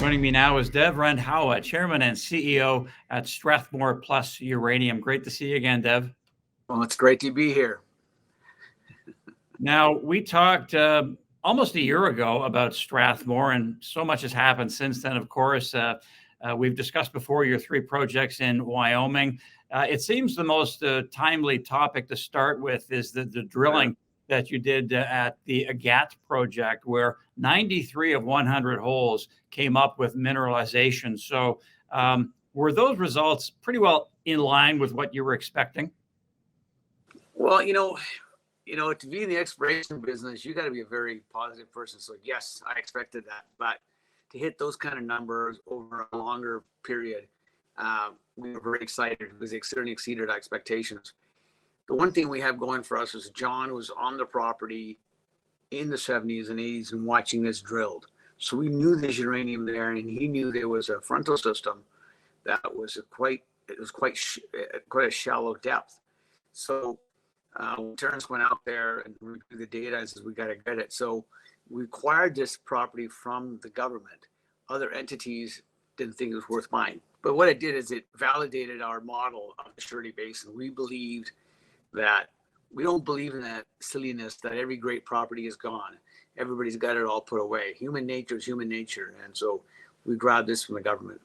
Joining me now is Dev Randhawa, Chairman and CEO at Strathmore Plus Uranium. Great to see you again, Dev. Well, it's great to be here. Now, we talked almost a year ago about Strathmore, and so much has happened since then. Of course, we've discussed before your three projects in Wyoming. It seems the most timely topic to start with is the drilling that you did at the Agat project, where 93 of 100 holes came up with mineralization. So were those results pretty well in line with what you were expecting? Well, to be in the exploration business, you got to be a very positive person. So yes, I expected that, but to hit those kind of numbers over a longer period, we were very excited because it certainly exceeded our expectations. The one thing we have going for us is John was on the property in the 70s and 80s and watching this drilled. So we knew there's uranium there, and he knew there was a frontal system that was quite a shallow depth. So Terrence went out there and reviewed the data and says, we got to get it. So we acquired this property from the government. Other entities didn't think it was worth buying. But what it did is it validated our model of the Shirley Basin. We believed that we don't believe in that silliness that every great property is gone. Everybody's got it all put away. Human nature is human nature. And so we grabbed this from the government.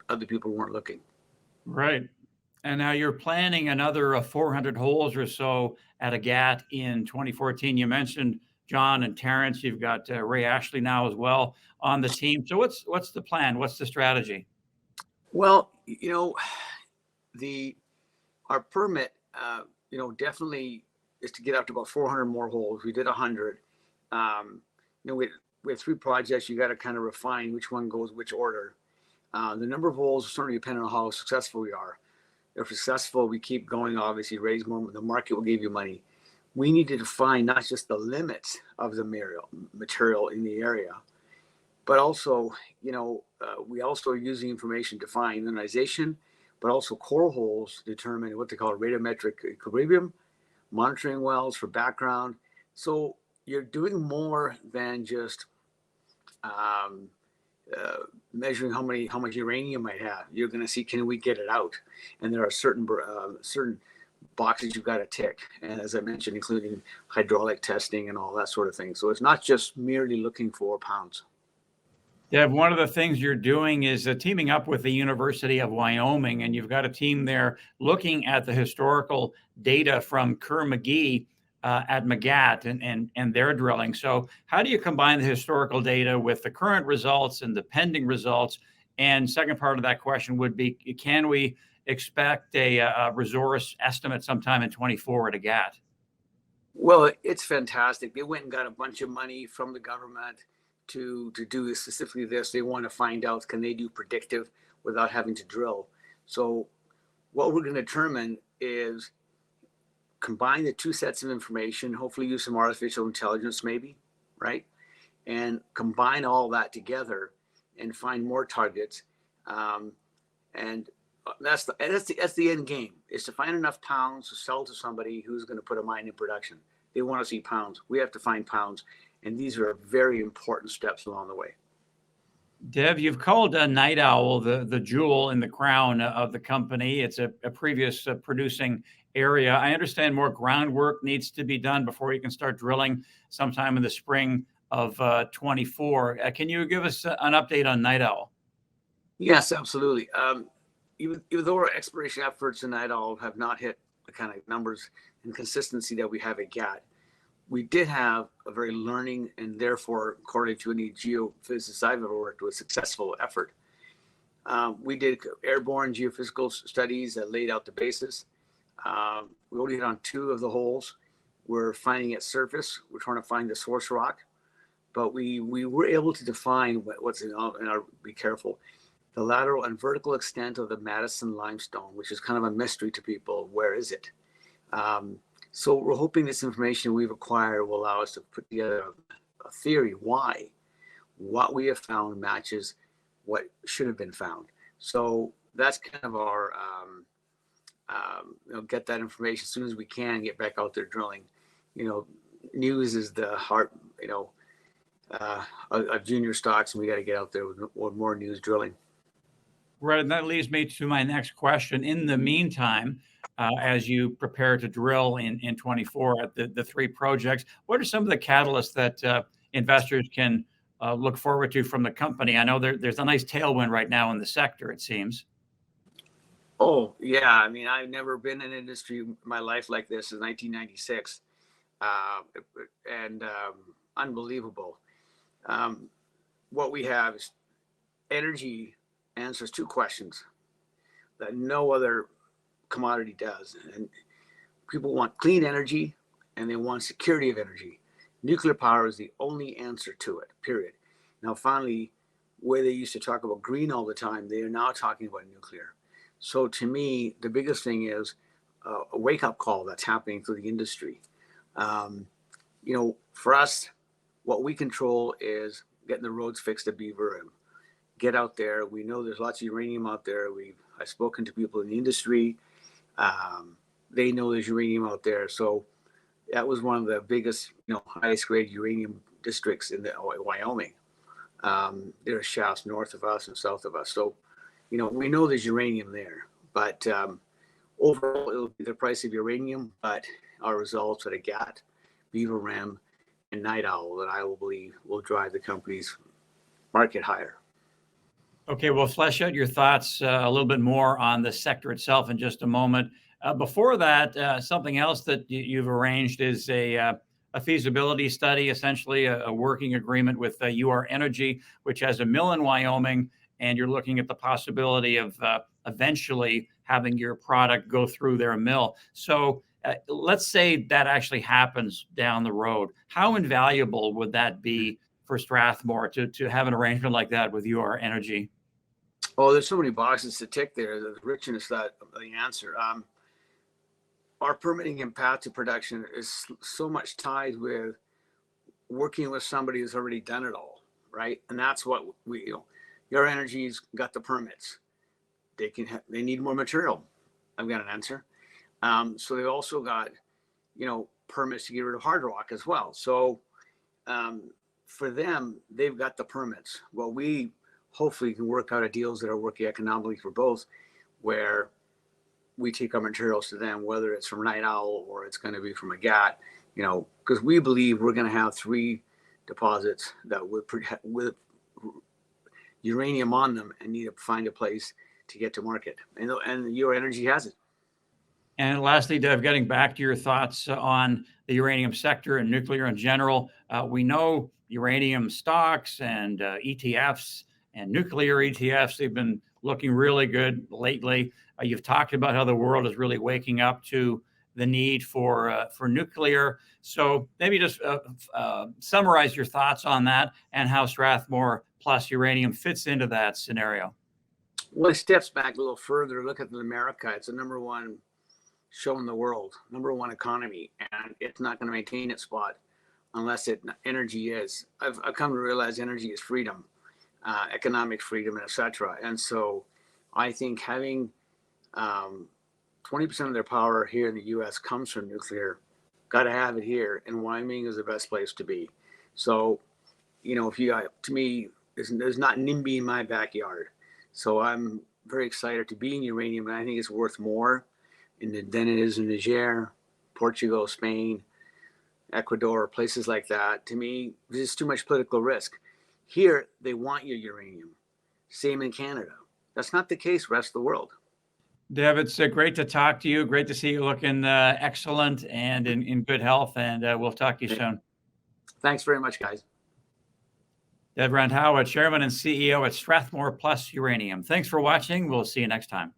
Other people weren't looking. Right. And now you're planning another 400 holes or so at Agat in 2014. You mentioned John and Terrence. You've got Ray Ashley now as well on the team. So what's the plan? What's the strategy? Well, our permit, definitely is to get up to about 400 more holes. We did 100. We have three projects. You got to kind of refine which one goes which order. The number of holes certainly depend on how successful we are. If successful, we keep going, obviously, raise more. The market will give you money. We need to define not just the limits of the material in the area, but also, we also are using information to find mineralization, but also core holes to determine what they call radiometric equilibrium, monitoring wells for background. So you're doing more than just measuring how much uranium might have. You're going to see, can we get it out? And there are certain boxes you've got to tick. And as I mentioned, including hydraulic testing and all that sort of thing. So it's not just merely looking for pounds. Deb, one of the things you're doing is teaming up with the University of Wyoming, and you've got a team there looking at the historical data from Kerr-McGee at Agat and their drilling. So how do you combine the historical data with the current results and the pending results? And second part of that question would be, can we expect a resource estimate sometime in 24 at Agat? Well, it's fantastic. They went and got a bunch of money from the government to do this, specifically this. They want to find out, can they do predictive without having to drill? So what we're going to determine is combine the two sets of information, hopefully use some artificial intelligence maybe, right? And combine all that together and find more targets. And that's the end game, is to find enough pounds to sell to somebody who's going to put a mine in production. They want to see pounds. We have to find pounds. And these are very important steps along the way. Dev, you've called Night Owl the jewel in the crown of the company. It's a previous producing area. I understand more groundwork needs to be done before you can start drilling sometime in the spring of 24. Can you give us an update on Night Owl? Yes, absolutely. Even though our exploration efforts in Night Owl have not hit the kind of numbers and consistency that we have at GAT, we did have a very learning and therefore, according to any geophysicist I've ever worked with, successful effort. We did airborne geophysical studies that laid out the basis. We only hit on 2 of the holes. We're finding it surface. We're trying to find the source rock, but we were able to define what's in our, be careful, the lateral and vertical extent of the Madison limestone, which is kind of a mystery to people. Where is it? So we're hoping this information we've acquired will allow us to put together a theory why what we have found matches what should have been found. So that's kind of our, get that information as soon as we can, get back out there drilling. News is the heart, of junior stocks, and we got to get out there with more news drilling. Right, and that leads me to my next question. In the meantime, as you prepare to drill in 24 at the three projects, what are some of the catalysts that investors can look forward to from the company? I know there's a nice tailwind right now in the sector, it seems. Oh, yeah. I mean, I've never been in an industry in my life like this in 1996. And unbelievable. What we have is energy answers two questions that no other commodity does. And people want clean energy and they want security of energy. Nuclear power is the only answer to it, period. Now, finally, where they used to talk about green all the time, they are now talking about nuclear. So to me, the biggest thing is a wake-up call that's happening through the industry. For us, what we control is getting the roads fixed at Beaver and get out there. We know there's lots of uranium out there. I've spoken to people in the industry. They know there's uranium out there. So that was one of the biggest, highest grade uranium districts in Wyoming. There are shafts north of us and south of us. So, we know there's uranium there. But overall, it'll be the price of uranium, but our results at a GAT, Beaver Rim, and Night Owl that I will believe will drive the company's market higher. Okay, we'll flesh out your thoughts a little bit more on the sector itself in just a moment. Before that, something else that you've arranged is a feasibility study, essentially a working agreement with Uranium, which has a mill in Wyoming, and you're looking at the possibility of eventually having your product go through their mill. So let's say that actually happens down the road. How invaluable would that be for Strathmore to have an arrangement like that with Uranium? Oh, there's so many boxes to tick there. The richness that the answer. Our permitting and path to production is so much tied with working with somebody who's already done it all, right? And that's what Your Energy's got the permits. They need more material. I've got an answer. So they also got, permits to get rid of hard rock as well. So for them, they've got the permits. Well, we hopefully can work out deals that are working economically for both, where we take our materials to them, whether it's from Night Owl or it's going to be from a GAT, because we believe we're going to have three deposits that with uranium on them and need to find a place to get to market. And Your Energy has it. And lastly, Dev, getting back to your thoughts on the uranium sector and nuclear in general, we know uranium stocks and ETFs and nuclear ETFs, they've been looking really good lately. You've talked about how the world is really waking up to the need for nuclear. So maybe just summarize your thoughts on that and how Strathmore plus uranium fits into that scenario. Well, it steps back a little further. Look at America. It's the number one show in the world, number one economy, and it's not going to maintain its spot unless energy is. I've come to realize energy is freedom, economic freedom, etc. And so I think having 20% of their power here in the U.S. comes from nuclear. Got to have it here, and Wyoming is the best place to be. So, to me, there's not NIMBY in my backyard. So I'm very excited to be in uranium, and I think it's worth more than it is in Niger, Portugal, Spain, Ecuador, places like that. To me, there's too much political risk. Here, they want your uranium. Same in Canada. That's not the case rest of the world. Dev, it's great to talk to you. Great to see you looking excellent and in good health. And we'll talk to you soon. Thanks very much, guys. Dev Randhawa, Chairman and CEO at Strathmore Plus Uranium. Thanks for watching. We'll see you next time.